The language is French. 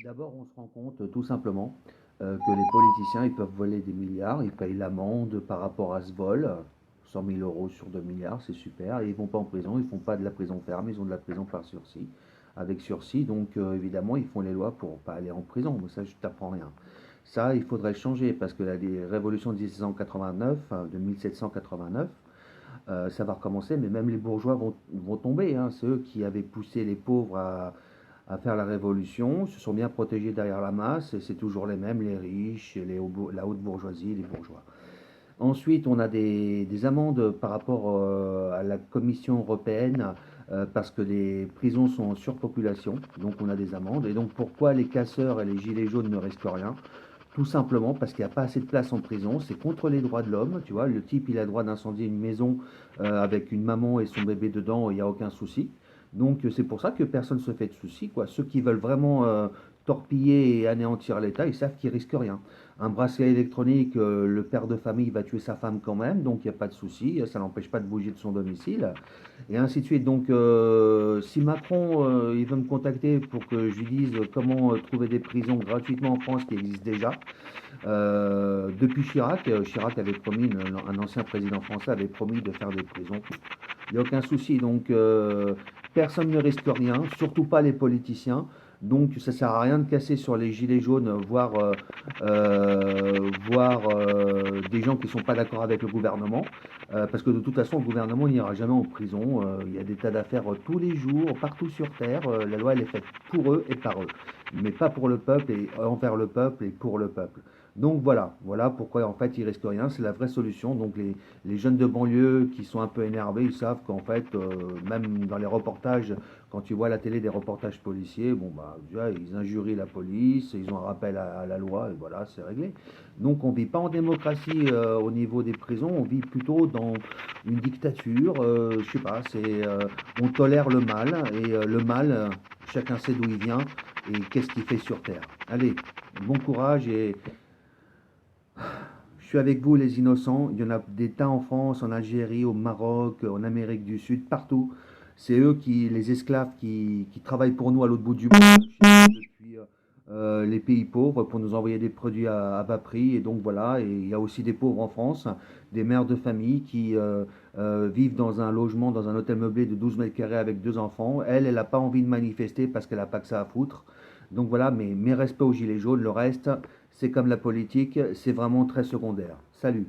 D'abord, on se rend compte tout simplement que les politiciens, ils peuvent voler des milliards, ils payent l'amende par rapport à ce vol, 100 000 euros sur 2 milliards, c'est super, et ils vont pas en prison, ils font pas de la prison ferme, ils ont de la prison par sursis, avec sursis, donc évidemment, ils font les lois pour pas aller en prison, mais ça, je t'apprends rien. Ça, il faudrait le changer, parce que la révolution de 1789, de 1789, ça va recommencer, mais même les bourgeois vont tomber, hein. C'est eux qui avaient poussé les pauvres à faire la révolution, se sont bien protégés derrière la masse, et c'est toujours les mêmes, les riches, la haute bourgeoisie, les bourgeois. Ensuite, on a des amendes par rapport à la Commission européenne, parce que les prisons sont en surpopulation, donc on a des amendes. Et donc pourquoi les casseurs et les gilets jaunes ne risquent rien? Tout simplement parce qu'il n'y a pas assez de place en prison, c'est contre les droits de l'homme, tu vois, le type il a le droit d'incendier une maison avec une maman et son bébé dedans, il n'y a aucun souci. Donc c'est pour ça que personne ne se fait de soucis, quoi. Ceux qui veulent vraiment torpiller et anéantir l'État, ils savent qu'ils risquent rien. Un bracelet électronique, le père de famille va tuer sa femme quand même, donc il n'y a pas de souci, ça n'empêche pas de bouger de son domicile, et ainsi de suite. Donc si Macron il veut me contacter pour que je lui dise comment trouver des prisons gratuitement en France qui existent déjà, depuis Chirac, Chirac avait promis, un ancien président français avait promis de faire des prisons. Il n'y a aucun souci. Donc, personne ne risque rien, surtout pas les politiciens. Donc, ça sert à rien de casser sur les gilets jaunes, voire des gens qui ne sont pas d'accord avec le gouvernement. Parce que de toute façon, le gouvernement n'ira jamais en prison. Il y a des tas d'affaires tous les jours, partout sur Terre. La loi, elle est faite pour eux et par eux. Mais pas pour le peuple et envers le peuple et pour le peuple. Donc voilà pourquoi en fait ils risquent rien, c'est la vraie solution. Donc les jeunes de banlieue qui sont un peu énervés, ils savent qu'en fait, même dans les reportages, quand tu vois à la télé des reportages policiers, bon bah déjà ils injurient la police, ils ont un rappel à la loi et voilà, c'est réglé. Donc on vit pas en démocratie au niveau des prisons, on vit plutôt dans une dictature. Je sais pas, on tolère le mal et le mal, chacun sait d'où il vient et qu'est-ce qu'il fait sur Terre. Allez, bon courage et je suis avec vous, les innocents. Il y en a des tas en France, en Algérie, au Maroc, en Amérique du Sud, partout. C'est eux les esclaves qui travaillent pour nous à l'autre bout du monde, depuis les pays pauvres, pour nous envoyer des produits à bas prix. Et donc voilà, et il y a aussi des pauvres en France, des mères de famille qui vivent dans un logement, dans un hôtel meublé de 12 mètres carrés avec deux enfants. Elle n'a pas envie de manifester parce qu'elle n'a pas que ça à foutre. Donc voilà, mes respects aux Gilets jaunes, le reste, c'est comme la politique, c'est vraiment très secondaire. Salut.